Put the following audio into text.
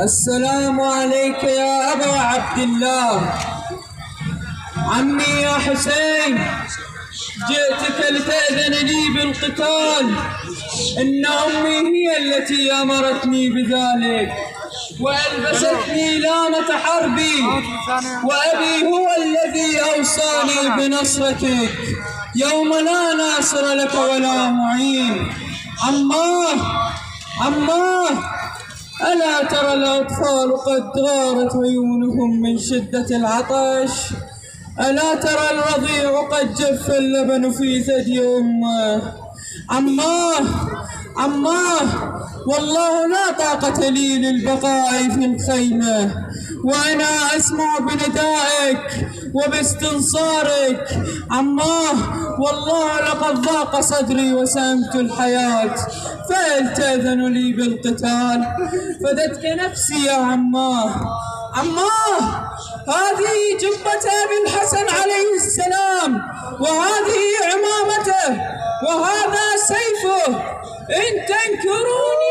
السلام عليك يا أبا عبد الله. عمي يا حسين، جئتك لتأذن لي بالقتال. إن أمي هي التي أمرتني بذلك وألبستني لامة حربي، وأبي هو الذي أوصاني بنصرتك يوم لا ناصر لك ولا معين. عماه ألا ترى الأطفال قد غارت عيونهم من شدة العطش؟ ألا ترى الرضيع قد جف اللبن في ثدي أمه؟ عماه والله لا طاقة لي للبقاء في الخيمة وأنا أسمع بندائك وباستنصارك. عماه والله لقد ضاق صدري وسأمت الحياة، فهل تأذن لي بالقتال؟ فدتك نفسي يا عماه. هذه جبة أبي الحسن عليه السلام، وهذه عمامته، وهذا سيفه. إن تنكروني